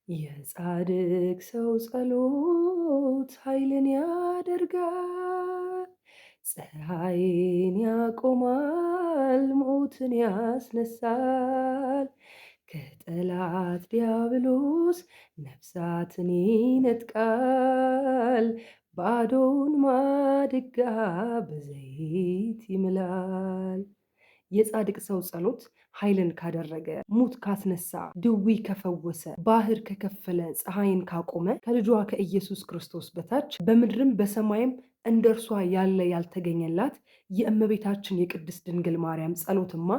የጻድቅ ሰው ጸሎት ኃይልን ያደርጋል፣ ፀሐይን ያቆማል፣ ሞትን ያስነሳል። ከጠላት ዲያብሎስ ነፍሳትን ይነጥቃል፣ ባዶውን ማድጋ በዘይት ይምላል። የጻድቅ ሰው ጸሎት ኃይልን ካደረገ፣ ሙት ካስነሳ፣ ድዊ ከፈወሰ፣ ባህር ከከፈለ፣ ፀሐይን ካቆመ ከልጇ ከኢየሱስ ክርስቶስ በታች በምድርም በሰማይም እንደ እርሷ ያለ ያልተገኘላት የእመቤታችን የቅድስት ድንግል ማርያም ጸሎትማ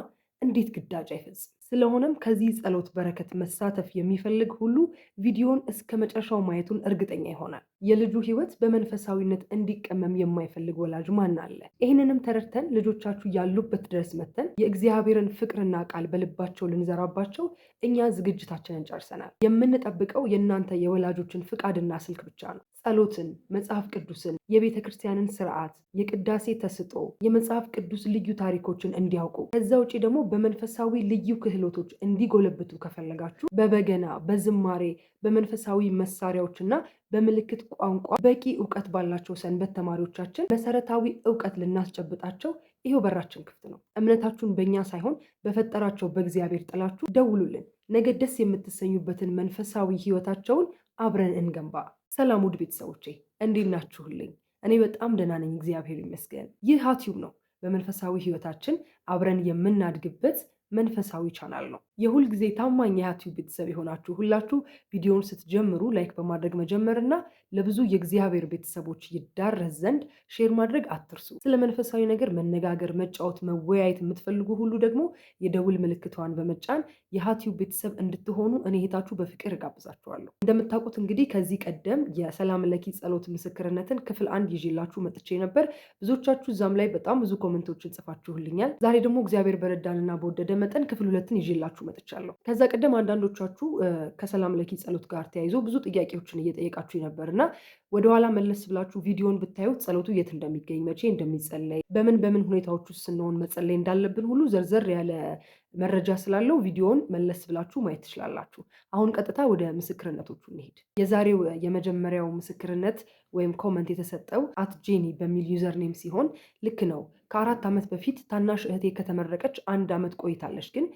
እንዴት ግዳጅ አይፈጽም! ስለሆነም ከዚህ ጸሎት በረከት መሳተፍ የሚፈልግ ሁሉ ቪዲዮን እስከ መጨረሻው ማየቱን እርግጠኛ ይሆናል። የልጁ ሕይወት በመንፈሳዊነት እንዲቀመም የማይፈልግ ወላጅ ማን አለ? ይህንንም ተረድተን ልጆቻችሁ ያሉበት ድረስ መተን የእግዚአብሔርን ፍቅርና ቃል በልባቸው ልንዘራባቸው እኛ ዝግጅታችንን ጨርሰናል። የምንጠብቀው የእናንተ የወላጆችን ፍቃድና ስልክ ብቻ ነው። ጸሎትን፣ መጽሐፍ ቅዱስን፣ የቤተ ክርስቲያንን ስርዓት፣ የቅዳሴ ተስጦ፣ የመጽሐፍ ቅዱስ ልዩ ታሪኮችን እንዲያውቁ ከዛ ውጭ ደግሞ በመንፈሳዊ ልዩ ክህሎቶች እንዲጎለብቱ ከፈለጋችሁ በበገና፣ በዝማሬ፣ በመንፈሳዊ መሳሪያዎችና በምልክት ቋንቋ በቂ እውቀት ባላቸው ሰንበት ተማሪዎቻችን መሰረታዊ እውቀት ልናስጨብጣቸው ይሄው በራችን ክፍት ነው። እምነታችሁን በእኛ ሳይሆን በፈጠራቸው በእግዚአብሔር ጥላችሁ ደውሉልን። ነገ ደስ የምትሰኙበትን መንፈሳዊ ህይወታቸውን አብረን እንገንባ። ሰላም ውድ ቤተሰቦቼ እንዴት ናችሁልኝ? እኔ በጣም ደህና ነኝ፣ እግዚአብሔር ይመስገን። ይህ ሀቲዩብ ነው። በመንፈሳዊ ህይወታችን አብረን የምናድግበት መንፈሳዊ ቻናል ነው። የሁል ጊዜ ታማኝ የሀቲዩብ ቤተሰብ የሆናችሁ ሁላችሁ ቪዲዮውን ስትጀምሩ ላይክ በማድረግ መጀመርና ለብዙ የእግዚአብሔር ቤተሰቦች ይዳረስ ዘንድ ሼር ማድረግ አትርሱ። ስለ መንፈሳዊ ነገር መነጋገር፣ መጫወት፣ መወያየት የምትፈልጉ ሁሉ ደግሞ የደውል ምልክቷን በመጫን የሀቲዩብ ቤተሰብ እንድትሆኑ እኔ እህታችሁ በፍቅር እጋብዛችኋለሁ። እንደምታውቁት እንግዲህ ከዚህ ቀደም የሰላም ለኪ ጸሎት ምስክርነትን ክፍል 1 ይዤላችሁ መጥቼ ነበር። ብዙዎቻችሁ እዛም ላይ በጣም ብዙ ኮመንቶችን ጽፋችሁልኛል። ዛሬ ደግሞ እግዚአብሔር በረዳንና በወደደ መጠን ክፍል 2ን ይዤላችሁ መጥቻለሁ። ከዛ ቀደም አንዳንዶቻችሁ ከሰላም ለኪ ጸሎት ጋር ተያይዞ ብዙ ጥያቄዎችን እየጠየቃችሁ ነበር እና ወደኋላ መለስ ብላችሁ ቪዲዮን ብታዩት ጸሎቱ የት እንደሚገኝ፣ መቼ እንደሚጸለይ፣ በምን ሁኔታዎች ውስጥ ስንሆን መጸለይ እንዳለብን ሁሉ ዘርዘር ያለ መረጃ ስላለው ቪዲዮን መለስ ብላችሁ ማየት ትችላላችሁ። አሁን ቀጥታ ወደ ምስክርነቶቹ እንሄድ። የዛሬው የመጀመሪያው ምስክርነት ወይም ኮመንት የተሰጠው @ጄኒ በሚል ዩዘርኔም ሲሆን ልክ ነው። ከ4 ዓመት በፊት ታናሽ እህቴ ከተመረቀች 1 ዓመት ቆይታለች፣ ግን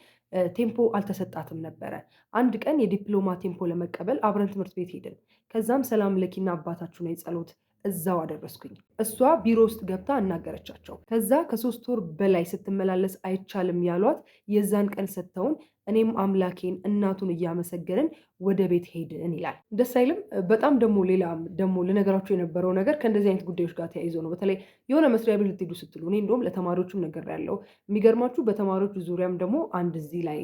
ቴምፖ አልተሰጣትም ነበረ። አንድ ቀን የዲፕሎማ ቴምፖ ለመቀበል አብረን ትምህርት ቤት ሄድን። ከዛም ሰላም ለኪና አባታችሁ ነኝ ጸሎት እዛው አደረስኩኝ። እሷ ቢሮ ውስጥ ገብታ አናገረቻቸው። ከዛ ከ3 ወር በላይ ስትመላለስ አይቻልም ያሏት የዛን ቀን ሰጥተውን እኔም አምላኬን እናቱን እያመሰገንን ወደ ቤት ሄድን ይላል። ደስ አይልም? በጣም ደግሞ ልነገራችሁ የነበረው ነገር ከእንደዚህ አይነት ጉዳዮች ጋር ተያይዞ ነው። በተለይ የሆነ መስሪያ ቤት ልትሄዱ ስትሉ እኔ እንደውም ለተማሪዎችም ነገር ያለው የሚገርማችሁ በተማሪዎች ዙሪያም ደግሞ እዚህ ላይ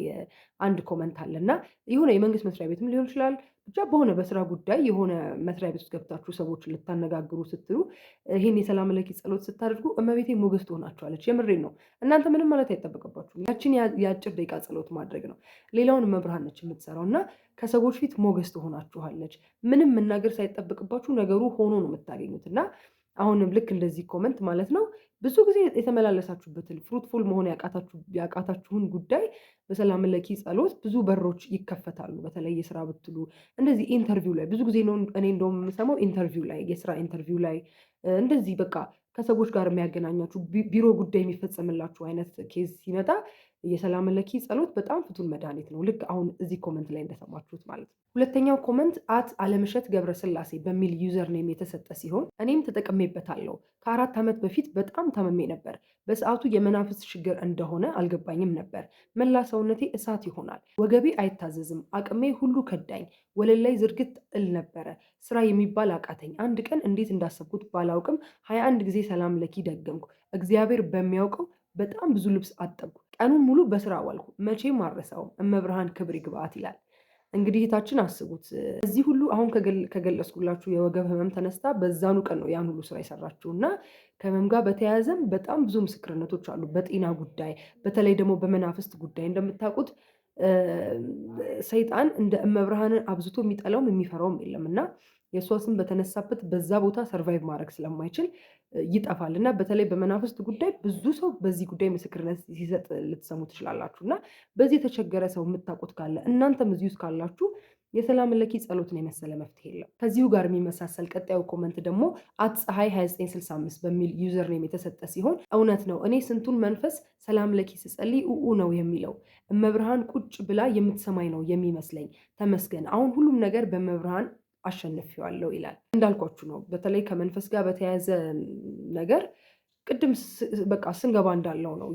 አንድ ኮመንት አለ እና የሆነ የመንግስት መስሪያ ቤትም ሊሆን ይችላል ብቻ በሆነ በስራ ጉዳይ የሆነ መስሪያ ቤት ውስጥ ገብታችሁ ሰዎችን ልታነጋግሩ ስትሉ ይህን የሰላም ለኪ ጸሎት ስታደርጉ እመቤቴ ሞገስ ትሆናችኋለች። የምሬን ነው። እናንተ ምንም ማለት አይጠበቅባችሁም። ያችን የአጭር ደቂቃ ጸሎት ማድረግ ነው። ሌላውን መብርሃን ነች የምትሰራው እና ከሰዎች ፊት ሞገስ ትሆናችኋለች። ምንም መናገር ሳይጠበቅባችሁ ነገሩ ሆኖ ነው የምታገኙት እና አሁንም ልክ እንደዚህ ኮመንት ማለት ነው ብዙ ጊዜ የተመላለሳችሁበትን ፍሩትፉል መሆን ያቃታችሁን ጉዳይ በሰላም ለኪ ጸሎት ብዙ በሮች ይከፈታሉ። በተለይ የስራ ብትሉ እንደዚህ ኢንተርቪው ላይ ብዙ ጊዜ ነው እኔ እንደውም የምሰማው ኢንተርቪው ላይ የስራ ኢንተርቪው ላይ እንደዚህ በቃ ከሰዎች ጋር የሚያገናኛችሁ ቢሮ ጉዳይ የሚፈጸምላችሁ አይነት ኬዝ ሲመጣ የሰላም ለኪ ጸሎት በጣም ፍቱን መድኃኒት ነው። ልክ አሁን እዚህ ኮመንት ላይ እንደሰማችሁት ማለት ነው። ሁለተኛው ኮመንት @አለምሸት ገብረስላሴ በሚል ዩዘር ኔም የተሰጠ ሲሆን እኔም ተጠቅሜበታለሁ። ከ4 ዓመት በፊት በጣም ታመሜ ነበር። በሰዓቱ የመናፍስት ችግር እንደሆነ አልገባኝም ነበር። መላ ሰውነቴ እሳት ይሆናል። ወገቤ አይታዘዝም። አቅሜ ሁሉ ከዳኝ። ወለል ላይ ዝርግት እል ነበረ። ስራ የሚባል አቃተኝ። አንድ ቀን እንዴት እንዳሰብኩት ባላውቅም 21 ጊዜ ሰላም ለኪ ደገምኩ። እግዚአብሔር በሚያውቀው በጣም ብዙ ልብስ አጠብኩ። ቀኑን ሙሉ በስራ ዋልኩ። መቼም አልረሳውም። እመብርሃን ክብር ይግባት ይላል። እንግዲህ እህታችን አስቡት፣ እዚህ ሁሉ አሁን ከገለጽኩላችሁ የወገብ ህመም ተነስታ በዛኑ ቀን ነው ያን ሁሉ ስራ የሰራችው እና ከህመም ጋር በተያያዘም በጣም ብዙ ምስክርነቶች አሉ። በጤና ጉዳይ፣ በተለይ ደግሞ በመናፍስት ጉዳይ እንደምታውቁት ሰይጣን እንደ እመብርሃንን አብዝቶ የሚጠላውም የሚፈራውም የለም እና የእሷ ስም በተነሳበት በዛ ቦታ ሰርቫይቭ ማድረግ ስለማይችል ይጠፋል እና በተለይ በመናፍስት ጉዳይ ብዙ ሰው በዚህ ጉዳይ ምስክርነት ሲሰጥ ልትሰሙ ትችላላችሁ እና በዚህ የተቸገረ ሰው የምታውቁት ካለ እናንተም እዚህ ውስጥ ካላችሁ የሰላም ለኪ ጸሎትን የመሰለ መፍትሄ የለም። ከዚሁ ጋር የሚመሳሰል ቀጣዩ ኮመንት ደግሞ @ፀሐይ 2965 በሚል ዩዘር ኔም የተሰጠ ሲሆን እውነት ነው እኔ ስንቱን መንፈስ ሰላም ለኪ ስጸልይ ነው የሚለው እመብርሃን ቁጭ ብላ የምትሰማኝ ነው የሚመስለኝ። ተመስገን አሁን ሁሉም ነገር በመብርሃን አሸንፌዋለሁ ይላል። እንዳልኳችሁ ነው በተለይ ከመንፈስ ጋር በተያያዘ ነገር ቅድም በቃ ስንገባ እንዳለው ነው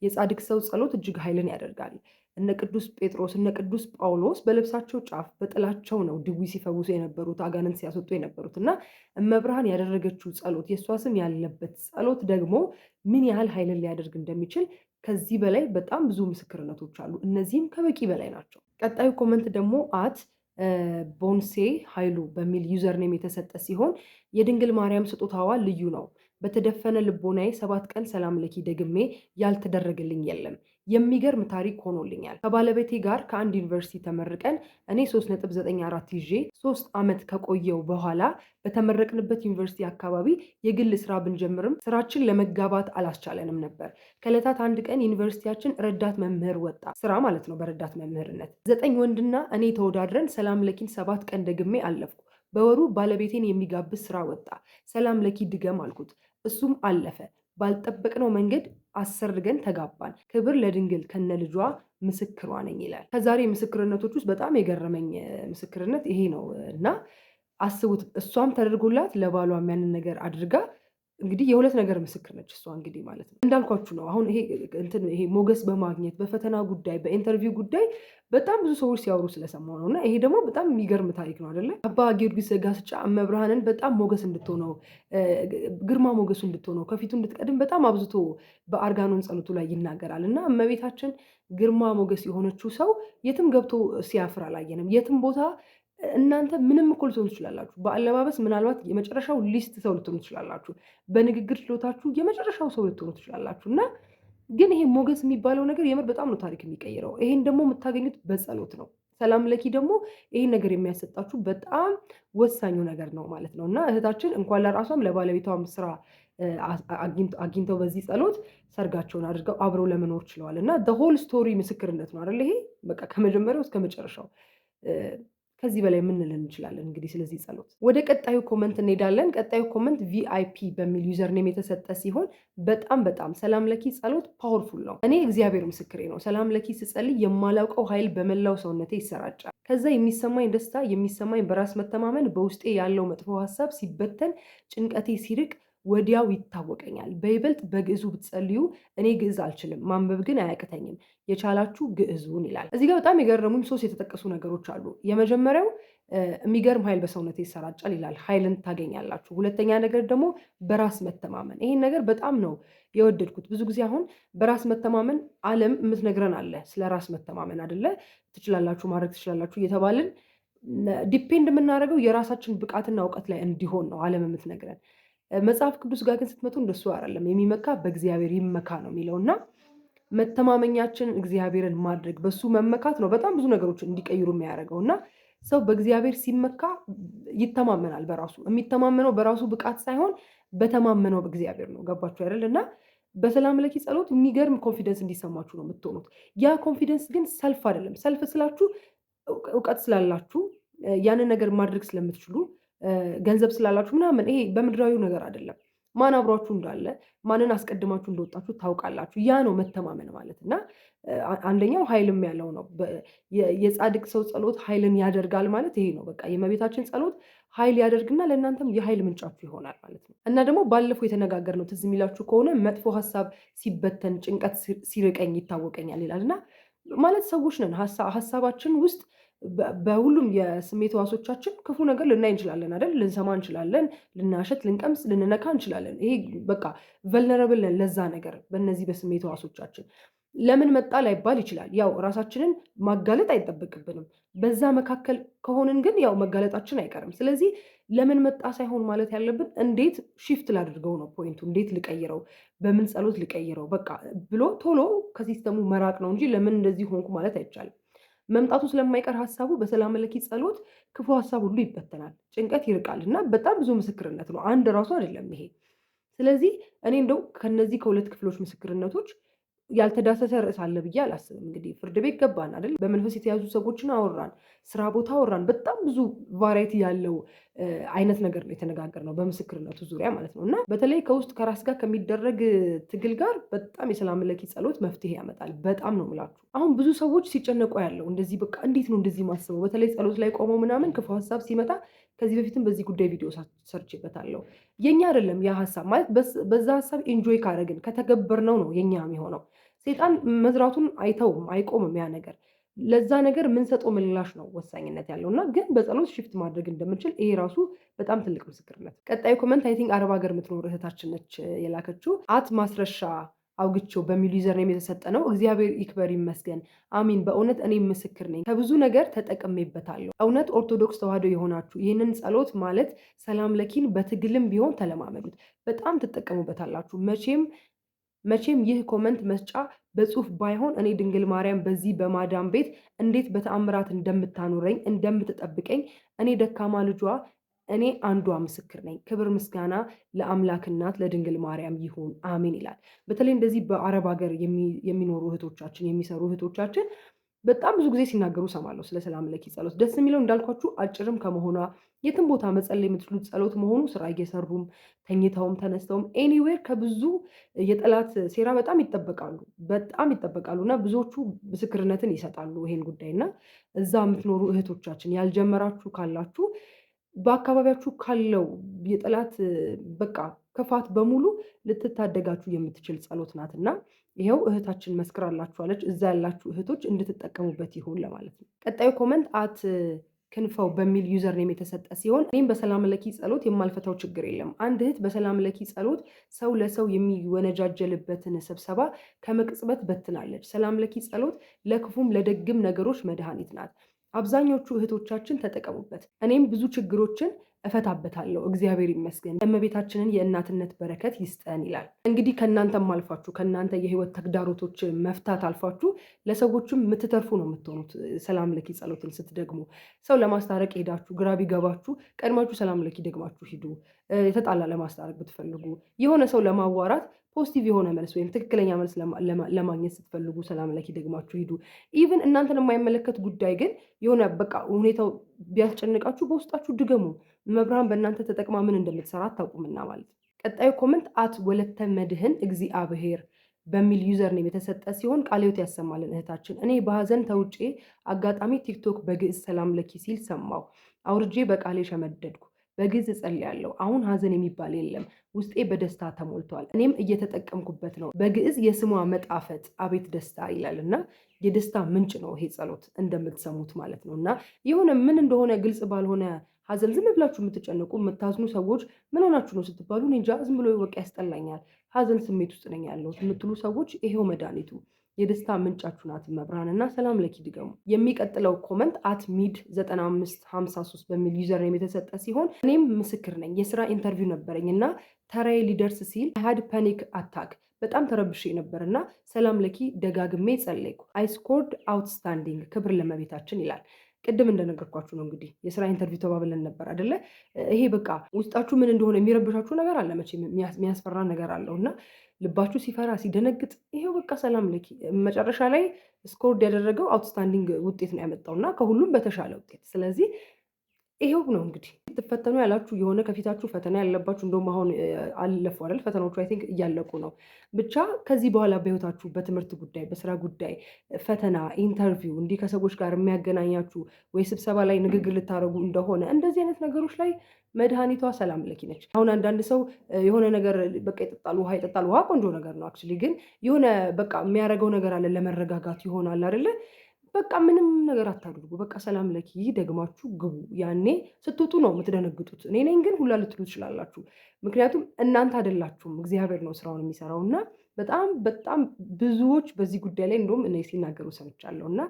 የጻድቅ ሰው ጸሎት እጅግ ኃይልን ያደርጋል። እነ ቅዱስ ጴጥሮስ እነ ቅዱስ ጳውሎስ በልብሳቸው ጫፍ በጥላቸው ነው ድዊ ሲፈውሱ የነበሩት አጋንንት ሲያስወጡ የነበሩት እና እመብርሃን ያደረገችው ጸሎት የእሷ ስም ያለበት ጸሎት ደግሞ ምን ያህል ኃይልን ሊያደርግ እንደሚችል ከዚህ በላይ በጣም ብዙ ምስክርነቶች አሉ። እነዚህም ከበቂ በላይ ናቸው። ቀጣዩ ኮመንት ደግሞ ቦንሴ ኃይሉ በሚል ዩዘርኔም የተሰጠ ሲሆን የድንግል ማርያም ስጦታዋ ልዩ ነው። በተደፈነ ልቦናዬ 7 ቀን ሰላም ለኪ ደግሜ ያልተደረገልኝ የለም። የሚገርም ታሪክ ሆኖልኛል። ከባለቤቴ ጋር ከአንድ ዩኒቨርሲቲ ተመርቀን እኔ 3.94 ይዤ 3 ዓመት ከቆየው በኋላ በተመረቅንበት ዩኒቨርሲቲ አካባቢ የግል ስራ ብንጀምርም ስራችን ለመጋባት አላስቻለንም ነበር። ከዕለታት አንድ ቀን ዩኒቨርሲቲያችን ረዳት መምህር ወጣ። ስራ ማለት ነው በረዳት መምህርነት። 9 ወንድና እኔ ተወዳድረን ሰላም ለኪን 7 ቀን ደግሜ አለፍኩ። በወሩ ባለቤቴን የሚጋብዝ ስራ ወጣ። ሰላም ለኪ ድገም አልኩት። እሱም አለፈ። ባልጠበቅነው መንገድ አሰርገን ተጋባን። ክብር ለድንግል ከነ ልጇ ምስክሯ ነኝ ይላል። ከዛሬ ምስክርነቶች ውስጥ በጣም የገረመኝ ምስክርነት ይሄ ነው እና አስቡት፣ እሷም ተደርጎላት ለባሏም ያንን ነገር አድርጋ እንግዲህ የሁለት ነገር ምስክር ነች እሷ እንግዲህ ማለት ነው። እንዳልኳችሁ ነው አሁን ይሄ ሞገስ በማግኘት በፈተና ጉዳይ በኢንተርቪው ጉዳይ በጣም ብዙ ሰዎች ሲያወሩ ስለሰማው ነው እና ይሄ ደግሞ በጣም የሚገርም ታሪክ ነው አይደለ? አባ ጊዮርጊስ ዘጋስጫ እመብርሃንን በጣም ሞገስ እንድትሆነው ግርማ ሞገሱ እንድትሆነው ከፊቱ እንድትቀድም በጣም አብዝቶ በአርጋኖን ጸሎቱ ላይ ይናገራል እና እመቤታችን ግርማ ሞገስ የሆነችው ሰው የትም ገብቶ ሲያፍር አላየንም። የትም ቦታ እናንተ ምንም እኮ ልትሆኑ ትችላላችሁ። በአለባበስ ምናልባት የመጨረሻው ሊስት ሰው ልትሆኑ ትችላላችሁ። በንግግር ችሎታችሁ የመጨረሻው ሰው ልትሆኑ ትችላላችሁ እና ግን ይሄ ሞገስ የሚባለው ነገር የምር በጣም ነው ታሪክ የሚቀይረው። ይሄን ደግሞ የምታገኙት በጸሎት ነው። ሰላም ለኪ ደግሞ ይሄን ነገር የሚያሰጣችሁ በጣም ወሳኙ ነገር ነው ማለት ነው እና እህታችን እንኳን ለራሷም ለባለቤቷም ስራ አግኝተው በዚህ ጸሎት ሰርጋቸውን አድርገው አብረው ለመኖር ችለዋል እና ሆል ስቶሪ ምስክርነት ነው አይደል? ይሄ በቃ ከመጀመሪያው እስከ መጨረሻው ከዚህ በላይ ምን ልንል እንችላለን? እንግዲህ ስለዚህ ጸሎት ወደ ቀጣዩ ኮመንት እንሄዳለን። ቀጣዩ ኮመንት ቪአይፒ በሚል ዩዘርኔም የተሰጠ ሲሆን በጣም ሰላም ለኪ ጸሎት ፓወርፉል ነው። እኔ እግዚአብሔር ምስክሬ ነው። ሰላም ለኪ ስጸልይ የማላውቀው ኃይል በመላው ሰውነቴ ይሰራጫል። ከዛ የሚሰማኝ ደስታ፣ የሚሰማኝ በራስ መተማመን፣ በውስጤ ያለው መጥፎ ሀሳብ ሲበተን፣ ጭንቀቴ ሲርቅ ወዲያው ይታወቀኛል። በይበልጥ በግዕዙ ብትጸልዩ፣ እኔ ግዕዝ አልችልም፣ ማንበብ ግን አያቅተኝም፣ የቻላችሁ ግዕዙን ይላል። እዚህ ጋር በጣም የገረሙኝ 3 የተጠቀሱ ነገሮች አሉ። የመጀመሪያው የሚገርም ኃይል በሰውነት ይሰራጫል ይላል። ኃይልን ታገኛላችሁ። ሁለተኛ ነገር ደግሞ በራስ መተማመን። ይሄን ነገር በጣም ነው የወደድኩት። ብዙ ጊዜ አሁን በራስ መተማመን ዓለም የምትነግረን አለ፣ ስለ ራስ መተማመን አይደለ? ትችላላችሁ፣ ማድረግ ትችላላችሁ እየተባልን ዲፔንድ የምናደርገው የራሳችን ብቃትና እውቀት ላይ እንዲሆን ነው ዓለም የምትነግረን። መጽሐፍ ቅዱስ ጋር ግን ስትመጡ እንደሱ አይደለም። የሚመካ በእግዚአብሔር ይመካ ነው የሚለው እና መተማመኛችን እግዚአብሔርን ማድረግ በሱ መመካት ነው በጣም ብዙ ነገሮች እንዲቀይሩ የሚያደርገው እና ሰው በእግዚአብሔር ሲመካ ይተማመናል። በራሱ የሚተማመነው በራሱ ብቃት ሳይሆን በተማመነው በእግዚአብሔር ነው። ገባችሁ አይደል? እና በሰላም ለኪ ጸሎት የሚገርም ኮንፊደንስ እንዲሰማችሁ ነው የምትሆኑት። ያ ኮንፊደንስ ግን ሰልፍ አይደለም። ሰልፍ ስላችሁ እውቀት ስላላችሁ ያንን ነገር ማድረግ ስለምትችሉ ገንዘብ ስላላችሁ ምናምን ይሄ በምድራዊው ነገር አይደለም። ማን አብሯችሁ እንዳለ ማንን አስቀድማችሁ እንደወጣችሁ ታውቃላችሁ። ያ ነው መተማመን ማለት እና አንደኛው ኃይልም ያለው ነው። የጻድቅ ሰው ጸሎት ኃይልን ያደርጋል ማለት ይሄ ነው። በቃ የእመቤታችን ጸሎት ኃይል ያደርግና ለእናንተም የኃይል ምንጫችሁ ይሆናል ማለት ነው። እና ደግሞ ባለፈው የተነጋገርነው ትዝ የሚላችሁ ከሆነ መጥፎ ሀሳብ ሲበተን፣ ጭንቀት ሲርቀኝ ይታወቀኛል ይላል እና ማለት ሰዎች ነን። ሀሳባችን ውስጥ በሁሉም የስሜት ሕዋሶቻችን ክፉ ነገር ልናይ እንችላለን አይደል? ልንሰማ እንችላለን፣ ልናሸት፣ ልንቀምስ፣ ልንነካ እንችላለን። ይሄ በቃ ቨልነረብል ነን ለዛ ነገር በእነዚህ በስሜት ሕዋሶቻችን። ለምን መጣ ላይባል ይችላል። ያው ራሳችንን ማጋለጥ አይጠበቅብንም። በዛ መካከል ከሆንን ግን ያው መጋለጣችን አይቀርም። ስለዚህ ለምን መጣ ሳይሆን ማለት ያለብን እንዴት ሺፍት ላድርገው ነው ፖይንቱ። እንዴት ልቀይረው፣ በምን ጸሎት ልቀይረው በቃ ብሎ ቶሎ ከሲስተሙ መራቅ ነው እንጂ ለምን እንደዚህ ሆንኩ ማለት አይቻልም። መምጣቱ ስለማይቀር ሀሳቡ በሰላም ለኪ ጸሎት ክፉ ሀሳብ ሁሉ ይበተናል፣ ጭንቀት ይርቃል እና በጣም ብዙ ምስክርነት ነው። አንድ ራሱ አይደለም ይሄ። ስለዚህ እኔ እንደው ከነዚህ ከሁለት ክፍሎች ምስክርነቶች ያልተዳሰሰ ርዕስ አለ ብዬ አላስብም። እንግዲህ ፍርድ ቤት ገባን አይደል? በመንፈስ የተያዙ ሰዎችን አወራን፣ ስራ ቦታ አወራን። በጣም ብዙ ቫራይቲ ያለው አይነት ነገር ነው የተነጋገርነው በምስክርነቱ ዙሪያ ማለት ነው። እና በተለይ ከውስጥ ከራስ ጋር ከሚደረግ ትግል ጋር በጣም የሰላም ለኪ ጸሎት መፍትሄ ያመጣል። በጣም ነው የምላችሁ። አሁን ብዙ ሰዎች ሲጨነቁ ያለው እንደዚህ በቃ እንዴት ነው እንደዚህ ማስበው፣ በተለይ ጸሎት ላይ ቆመው ምናምን ክፉ ሀሳብ ሲመጣ ከዚህ በፊትም በዚህ ጉዳይ ቪዲዮ ሰርችበታለሁ። የኛ አይደለም ያ ሀሳብ ማለት በዛ ሀሳብ ኤንጆይ ካደረግን ከተገበርነው ነው የኛ የሚሆነው። ሴጣን መዝራቱን አይተውም፣ አይቆምም ያ ነገር። ለዛ ነገር የምንሰጠው ምላሽ ነው ወሳኝነት ያለው እና ግን በጸሎት ሽፍት ማድረግ እንደምንችል ይሄ ራሱ በጣም ትልቅ ምስክርነት። ቀጣዩ ኮመንት አይ ቲንክ አረብ ሀገር የምትኖር እህታችን ነች የላከችው። አት ማስረሻ አውግቸው በሚሉ ዩዘር ኔም የተሰጠ ነው። እግዚአብሔር ይክበር ይመስገን፣ አሚን። በእውነት እኔ ምስክር ነኝ፣ ከብዙ ነገር ተጠቅሜበታለሁ። እውነት ኦርቶዶክስ ተዋህዶ የሆናችሁ ይህንን ጸሎት ማለት ሰላም ለኪን በትግልም ቢሆን ተለማመዱት፣ በጣም ትጠቀሙበታላችሁ። መቼም ይህ ኮመንት መስጫ በጽሁፍ ባይሆን እኔ ድንግል ማርያም በዚህ በማዳም ቤት እንዴት በተአምራት እንደምታኖረኝ እንደምትጠብቀኝ እኔ ደካማ ልጇ እኔ አንዷ ምስክር ነኝ። ክብር ምስጋና ለአምላክ እናት ለድንግል ማርያም ይሁን አሜን ይላል። በተለይ እንደዚህ በአረብ ሀገር የሚኖሩ እህቶቻችን የሚሰሩ እህቶቻችን በጣም ብዙ ጊዜ ሲናገሩ ሰማለሁ ስለ ሰላም ለኪ ጸሎት። ደስ የሚለው እንዳልኳችሁ አጭርም ከመሆኗ የትም ቦታ መጸለይ የምትችሉት ጸሎት መሆኑ ስራ እየሰሩም ተኝተውም ተነስተውም ኤኒዌር ከብዙ የጠላት ሴራ በጣም ይጠበቃሉ እና ብዙዎቹ ምስክርነትን ይሰጣሉ ይሄን ጉዳይ እና እዛ የምትኖሩ እህቶቻችን ያልጀመራችሁ ካላችሁ በአካባቢያችሁ ካለው የጠላት በቃ ክፋት በሙሉ ልትታደጋችሁ የምትችል ጸሎት ናትና ይኸው እህታችን መስክራላችኋለች። እዛ ያላችሁ እህቶች እንድትጠቀሙበት ይሁን ለማለት ነው። ቀጣዩ ኮመንት አት ክንፈው በሚል ዩዘር ኔም የተሰጠ ሲሆን እኔም በሰላም ለኪ ጸሎት የማልፈታው ችግር የለም። አንድ እህት በሰላም ለኪ ጸሎት ሰው ለሰው የሚወነጃጀልበትን ስብሰባ ከመቅጽበት በትናለች። ሰላም ለኪ ጸሎት ለክፉም ለደግም ነገሮች መድኃኒት ናት። አብዛኞቹ እህቶቻችን ተጠቀሙበት። እኔም ብዙ ችግሮችን እፈታበታለሁ። እግዚአብሔር ይመስገን። እመቤታችንን የእናትነት በረከት ይስጠን ይላል። እንግዲህ ከእናንተም አልፋችሁ ከእናንተ የህይወት ተግዳሮቶች መፍታት አልፋችሁ ለሰዎችም የምትተርፉ ነው የምትሆኑት። ሰላም ለኪ ጸሎትን ስትደግሙ ሰው ለማስታረቅ ሄዳችሁ ግራ ቢገባችሁ ቀድማችሁ ሰላም ለኪ ደግማችሁ ሂዱ። የተጣላ ለማስታረቅ ብትፈልጉ የሆነ ሰው ለማዋራት ፖዚቲቭ የሆነ መልስ ወይም ትክክለኛ መልስ ለማግኘት ስትፈልጉ ሰላም ለኪ ደግማችሁ ሂዱ። ኢቭን እናንተን የማይመለከት ጉዳይ ግን የሆነ በቃ ሁኔታው ቢያስጨንቃችሁ በውስጣችሁ ድገሙ። መብርሃን በእናንተ ተጠቅማ ምን እንደምትሰራ አታውቁምና ማለት። ቀጣዩ ኮመንት አት ወለተ መድህን እግዚአብሔር በሚል ዩዘር ኔም የተሰጠ ሲሆን ቃለ ሕይወት ያሰማልን እህታችን። እኔ በሀዘን ተውጬ አጋጣሚ ቲክቶክ በግዕዝ ሰላም ለኪ ሲል ሰማው። አውርጄ በቃሌ ሸመደድኩ። በግዕዝ እጸልያለሁ። አሁን ሀዘን የሚባል የለም፣ ውስጤ በደስታ ተሞልቷል። እኔም እየተጠቀምኩበት ነው። በግዕዝ የስሟ መጣፈጥ አቤት ደስታ ይላል እና የደስታ ምንጭ ነው ይሄ ጸሎት እንደምትሰሙት ማለት ነው። እና የሆነ ምን እንደሆነ ግልጽ ባልሆነ ሀዘን ዝም ብላችሁ የምትጨነቁ የምታዝኑ ሰዎች ምን ሆናችሁ ነው ስትባሉ እኔ እንጃ ዝም ብሎ በቃ ያስጠላኛል፣ ሀዘን ስሜት ውስጥ ነኝ ያለሁት የምትሉ ሰዎች ይሄው መድኃኒቱ የደስታ ምንጫችሁ ናት መብርሃን እና ሰላም ለኪ ድገሙ። የሚቀጥለው ኮመንት አት ሚድ 9553 በሚል ዩዘር ኔም የተሰጠ ሲሆን እኔም ምስክር ነኝ። የስራ ኢንተርቪው ነበረኝ እና ተራዬ ሊደርስ ሲል ሃድ ፓኒክ አታክ በጣም ተረብሼ ነበር እና ሰላም ለኪ ደጋግሜ ጸለይኩ። አይ ስኮርድ አውትስታንዲንግ ክብር ለመቤታችን ይላል። ቅድም እንደነገርኳችሁ ነው እንግዲህ የስራ ኢንተርቪው ተባብለን ነበር አይደለ? ይሄ በቃ ውስጣችሁ ምን እንደሆነ የሚረብሻችሁ ነገር አለ መቼም የሚያስፈራ ነገር አለው እና ልባችሁ ሲፈራ ሲደነግጥ ይሄው በቃ ሰላም ለኪ መጨረሻ ላይ ስኮርድ ያደረገው አውትስታንዲንግ ውጤት ነው ያመጣው እና ከሁሉም በተሻለ ውጤት። ስለዚህ ይሄው ነው እንግዲህ ትፈተኑ ያላችሁ የሆነ ከፊታችሁ ፈተና ያለባችሁ እንደውም አሁን አለፉ አይደል? ፈተናዎቹ አይ ቲንክ እያለቁ ነው። ብቻ ከዚህ በኋላ በህይወታችሁ በትምህርት ጉዳይ፣ በስራ ጉዳይ ፈተና፣ ኢንተርቪው እንዲህ ከሰዎች ጋር የሚያገናኛችሁ ወይ ስብሰባ ላይ ንግግር ልታደርጉ እንደሆነ እንደዚህ አይነት ነገሮች ላይ መድኃኒቷ ሰላም ለኪ ነች። አሁን አንዳንድ ሰው የሆነ ነገር በቃ ይጠጣል። ውሃ ቆንጆ ነገር ነው አክቹዋሊ፣ ግን የሆነ በቃ የሚያደርገው ነገር አለ ለመረጋጋት ይሆናል አይደለ? በቃ ምንም ነገር አታድርጉ። በቃ ሰላም ለኪ ደግማችሁ ግቡ። ያኔ ስትወጡ ነው የምትደነግጡት። እኔ ነኝ ግን ሁላ ልትሉ ትችላላችሁ። ምክንያቱም እናንተ አይደላችሁም፣ እግዚአብሔር ነው ስራውን የሚሰራው እና በጣም ብዙዎች በዚህ ጉዳይ ላይ እንደውም እኔ ሲናገሩ ሰምቻለሁ እና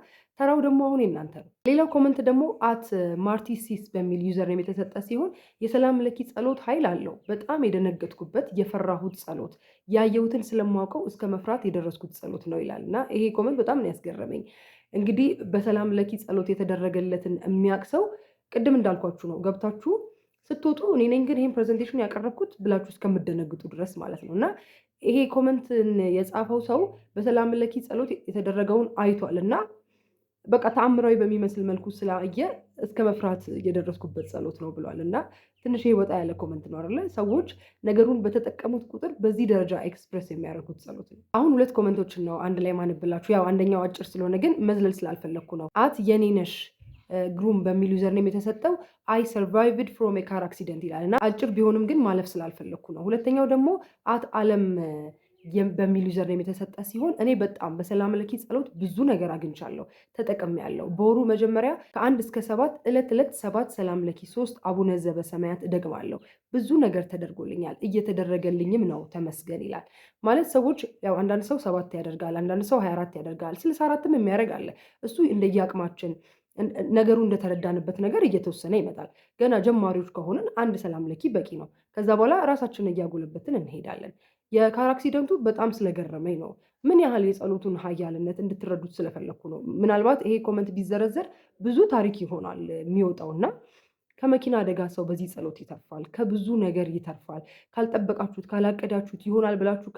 ተራው ደግሞ አሁን የእናንተ ነው። ሌላው ኮመንት ደግሞ አት ማርቲሲስ በሚል ዩዘር ኔም የተሰጠ ሲሆን የሰላም ለኪ ጸሎት ኃይል አለው። በጣም የደነገጥኩበት የፈራሁት ጸሎት፣ ያየሁትን ስለማውቀው እስከ መፍራት የደረስኩት ጸሎት ነው ይላል እና ይሄ ኮመንት በጣም ነው ያስገረመኝ። እንግዲህ በሰላም ለኪ ጸሎት የተደረገለትን የሚያውቅ ሰው ቅድም እንዳልኳችሁ ነው ገብታችሁ ስትወጡ እኔ ነኝ ግን ይህን ፕሬዘንቴሽን ያቀረብኩት ብላችሁ እስከምደነግጡ ድረስ ማለት ነው። እና ይሄ ኮመንትን የጻፈው ሰው በሰላም ለኪ ጸሎት የተደረገውን አይቷል እና በቃ ተአምራዊ በሚመስል መልኩ ስላየ እስከ መፍራት የደረስኩበት ጸሎት ነው ብሏል። እና ትንሽ ወጣ ያለ ኮመንት ነው አይደለ? ሰዎች ነገሩን በተጠቀሙት ቁጥር በዚህ ደረጃ ኤክስፕሬስ የሚያደርጉት ጸሎት ነው። አሁን 2 ኮመንቶችን ነው አንድ ላይ ማንብላችሁ። ያው አንደኛው አጭር ስለሆነ ግን መዝለል ስላልፈለግኩ ነው። የኔነሽ ግሩም በሚል ዩዘርኔም የተሰጠው አይ ሰርቫይቭድ ፍሮም ካር አክሲደንት ይላል እና አጭር ቢሆንም ግን ማለፍ ስላልፈለግኩ ነው። ሁለተኛው ደግሞ አለም በሚል ዩዘርኔም የተሰጠ ሲሆን እኔ በጣም በሰላም ለኪ ጸሎት ብዙ ነገር አግኝቻለሁ፣ ተጠቅሜያለሁ። በወሩ መጀመሪያ ከ1 እስከ 7 ዕለት 7 ሰላም ለኪ 3 አቡነ ዘበሰማያት እደግማለሁ። ብዙ ነገር ተደርጎልኛል፣ እየተደረገልኝም ነው፣ ተመስገን ይላል። ማለት ሰዎች ያው አንዳንድ ሰው 7 ያደርጋል፣ አንዳንድ ሰው 24 ያደርጋል፣ 64ም የሚያደርግ አለ። እሱ እንደየአቅማችን ነገሩ እንደተረዳንበት ነገር እየተወሰነ ይመጣል። ገና ጀማሪዎች ከሆንን 1 ሰላም ለኪ በቂ ነው። ከዛ በኋላ ራሳችንን እያጎለበትን እንሄዳለን። የካር አክሲደንቱ በጣም ስለገረመኝ ነው። ምን ያህል የጸሎቱን ኃያልነት እንድትረዱት ስለፈለኩ ነው። ምናልባት ይሄ ኮመንት ቢዘረዘር ብዙ ታሪክ ይሆናል የሚወጣውና ከመኪና አደጋ ሰው በዚህ ጸሎት ይተርፋል። ከብዙ ነገር ይተርፋል። ካልጠበቃችሁት፣ ካላቀዳችሁት ይሆናል ብላችሁ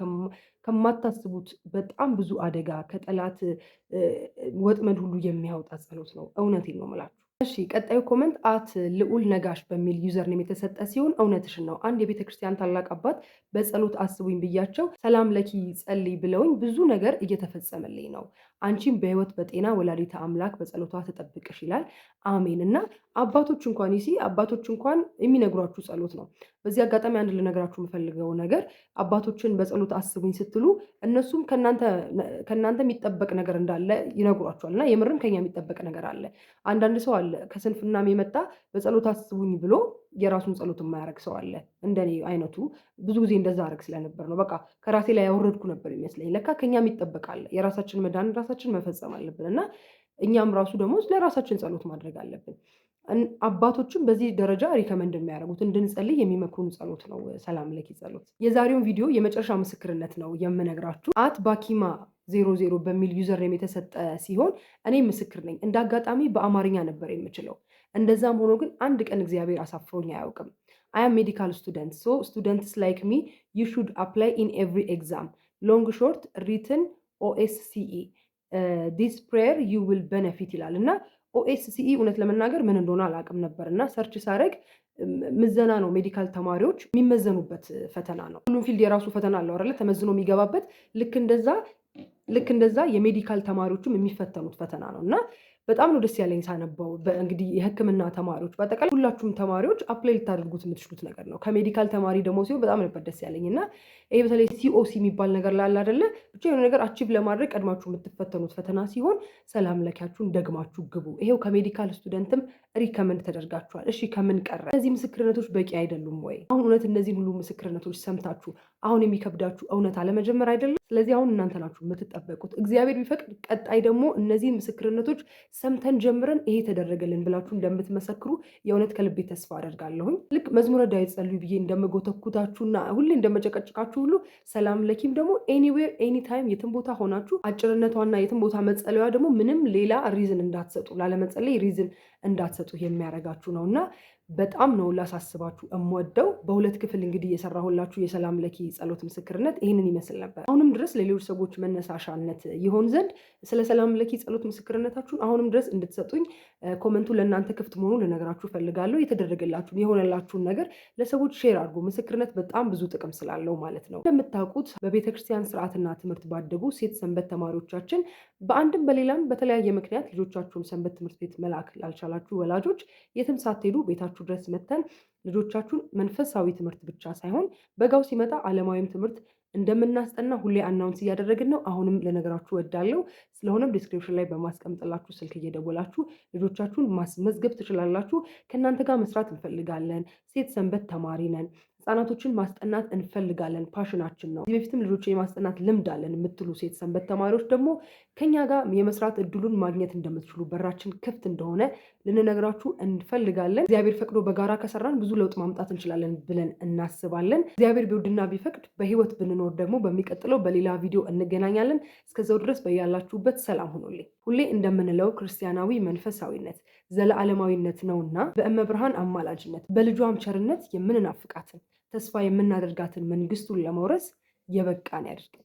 ከማታስቡት በጣም ብዙ አደጋ ከጠላት ወጥመድ ሁሉ የሚያወጣ ጸሎት ነው። እውነቴን ነው የምላችሁ። እሺ ቀጣዩ ኮመንት ልዑል ነጋሽ በሚል ዩዘርኔም የተሰጠ ሲሆን እውነትሽን ነው። አንድ የቤተ ክርስቲያን ታላቅ አባት በጸሎት አስቡኝ ብያቸው ሰላም ለኪ ጸልይ ብለውኝ ብዙ ነገር እየተፈጸመልኝ ነው። አንቺም በህይወት በጤና ወላዲተ አምላክ በጸሎቷ ተጠብቅሽ ይላል። አሜን። እና አባቶች እንኳን አባቶች እንኳን የሚነግሯችሁ ጸሎት ነው። በዚህ አጋጣሚ አንድ ልነግራችሁ የምፈልገው ነገር አባቶችን በጸሎት አስቡኝ ስትሉ እነሱም ከእናንተ የሚጠበቅ ነገር እንዳለ ይነግሯችኋል። እና የምርም ከኛ የሚጠበቅ ነገር አለ። አንዳንድ ሰው አለ ከስንፍናም የመጣ በጸሎት አስቡኝ ብሎ የራሱን ጸሎት የማያደርግ ሰው አለ። እንደኔ አይነቱ ብዙ ጊዜ እንደዛ አደረግ ስለነበር ነው። በቃ ከራሴ ላይ ያወረድኩ ነበር ይመስለኝ። ለካ ከኛም ይጠበቃል። የራሳችን መዳን ራሳችን መፈጸም አለብን እና እኛም ራሱ ደግሞ ለራሳችን ጸሎት ማድረግ አለብን። አባቶችም በዚህ ደረጃ ሪከመንድ የሚያደርጉት እንድንጸልይ የሚመክሩን ጸሎት ነው ሰላም ለኪ ጸሎት። የዛሬውን ቪዲዮ የመጨረሻ ምስክርነት ነው የምነግራችሁ። ባኪማ 00 በሚል ዩዘርኔም የተሰጠ ሲሆን እኔ ምስክር ነኝ። እንደ አጋጣሚ በአማርኛ ነበር የምችለው። እንደዛም ሆኖ ግን አንድ ቀን እግዚአብሔር አሳፍሮኝ አያውቅም። አይ አም ሜዲካል ስቱደንት ሶ ስቱደንትስ ላይክ ሚ ዩ ሹድ አፕላይ ኢን ኤቭሪ ኤግዛም ሎንግ ሾርት ሪትን ኦኤስሲኢ ዲስ ፕሬየር ዩ ዊል ቤነፊት ይላል እና ኦኤስሲኢ እውነት ለመናገር ምን እንደሆነ አላውቅም ነበር እና ሰርች ሳደርግ ምዘና ነው። ሜዲካል ተማሪዎች የሚመዘኑበት ፈተና ነው። ሁሉም ፊልድ የራሱ ፈተና አለው አይደለ? ተመዝኖ የሚገባበት ልክ እንደዛ የሜዲካል ተማሪዎችም የሚፈተኑት ፈተና ነው እና በጣም ነው ደስ ያለኝ ሳነበው። እንግዲህ የሕክምና ተማሪዎች በአጠቃላይ ሁላችሁም ተማሪዎች አፕላይ ልታደርጉት የምትችሉት ነገር ነው። ከሜዲካል ተማሪ ደግሞ ሲሆን በጣም ነበር ደስ ያለኝ እና ይሄ በተለይ ሲኦሲ የሚባል ነገር ላለ አይደለ? ብቻ የሆነ ነገር አቺቭ ለማድረግ ቀድማችሁ የምትፈተኑት ፈተና ሲሆን ሰላም ለኪያችሁን ደግማችሁ ግቡ። ይሄው ከሜዲካል ስቱደንትም ሪከመንድ ተደርጋችኋል። እሺ ከምን ቀረ? እነዚህ ምስክርነቶች በቂ አይደሉም ወይ? አሁን እውነት እነዚህን ሁሉ ምስክርነቶች ሰምታችሁ አሁን የሚከብዳችሁ እውነት አለመጀመር አይደለም? ስለዚህ አሁን እናንተ ናችሁ የምትጠበቁት። እግዚአብሔር ቢፈቅድ ቀጣይ ደግሞ እነዚህ ምስክርነቶች ሰምተን ጀምረን ይሄ ተደረገልን ብላችሁ እንደምትመሰክሩ የእውነት ከልቤ ተስፋ አደርጋለሁኝ። ልክ መዝሙረ ዳዊት ጸልዩ ብዬ እንደምጎተኩታችሁና ሁሌ እንደመጨቀጭቃችሁ ሁሉ ሰላም ለኪም ደግሞ ኤኒዌር ኤኒታይም የትም ቦታ ሆናችሁ አጭርነቷና የትም ቦታ መጸለያ ደግሞ ምንም ሌላ ሪዝን እንዳትሰጡ፣ ላለመጸለይ ሪዝን እንዳትሰጡ የሚያደርጋችሁ ነው እና በጣም ነው ላሳስባችሁ እምወደው። በሁለት ክፍል እንግዲህ የሰራሁላችሁ የሰላም ለኪ ጸሎት ምስክርነት ይህንን ይመስል ነበር። አሁንም ድረስ ለሌሎች ሰዎች መነሳሻነት ይሆን ዘንድ ስለ ሰላም ለኪ ጸሎት ምስክርነታችሁን አሁንም ድረስ እንድትሰጡኝ ኮመንቱ ለእናንተ ክፍት መሆኑን ልነግራችሁ ፈልጋለሁ። የተደረገላችሁን የሆነላችሁን ነገር ለሰዎች ሼር አድርጉ። ምስክርነት በጣም ብዙ ጥቅም ስላለው ማለት ነው። እንደምታውቁት በቤተክርስቲያን ስርዓትና ትምህርት ባደጉ ሴት ሰንበት ተማሪዎቻችን በአንድም በሌላም በተለያየ ምክንያት ልጆቻችሁን ሰንበት ትምህርት ቤት መላክ ላልቻላችሁ ወላጆች የትም ሳትሄዱ ቤታችሁ ድረስ መተን ልጆቻችሁን መንፈሳዊ ትምህርት ብቻ ሳይሆን በጋው ሲመጣ ዓለማዊም ትምህርት እንደምናስጠና ሁሌ አናውንስ እያደረግን ነው። አሁንም ልነግራችሁ ወዳለው። ስለሆነም ዲስክሪፕሽን ላይ በማስቀምጥላችሁ ስልክ እየደወላችሁ ልጆቻችሁን ማስመዝገብ ትችላላችሁ። ከእናንተ ጋር መስራት እንፈልጋለን። ሴት ሰንበት ተማሪ ነን፣ ህጻናቶችን ማስጠናት እንፈልጋለን፣ ፓሽናችን ነው። እዚህ በፊትም ልጆችን የማስጠናት ልምድ አለን የምትሉ ሴት ሰንበት ተማሪዎች ደግሞ ከኛ ጋር የመስራት እድሉን ማግኘት እንደምትችሉ በራችን ክፍት እንደሆነ ልንነግራችሁ እንፈልጋለን። እግዚአብሔር ፈቅዶ በጋራ ከሰራን ብዙ ለውጥ ማምጣት እንችላለን ብለን እናስባለን። እግዚአብሔር ቢወድና ቢፈቅድ በህይወት ብንኖር ደግሞ በሚቀጥለው በሌላ ቪዲዮ እንገናኛለን። እስከዛው ድረስ በያላችሁበት ሰላም ሁኑልኝ። ሁሌ እንደምንለው ክርስቲያናዊ መንፈሳዊነት ዘለዓለማዊነት ነውና በእመብርሃን አማላጅነት በልጇም ቸርነት የምንናፍቃትን ተስፋ የምናደርጋትን መንግስቱን ለመውረስ የበቃን ያድርገን።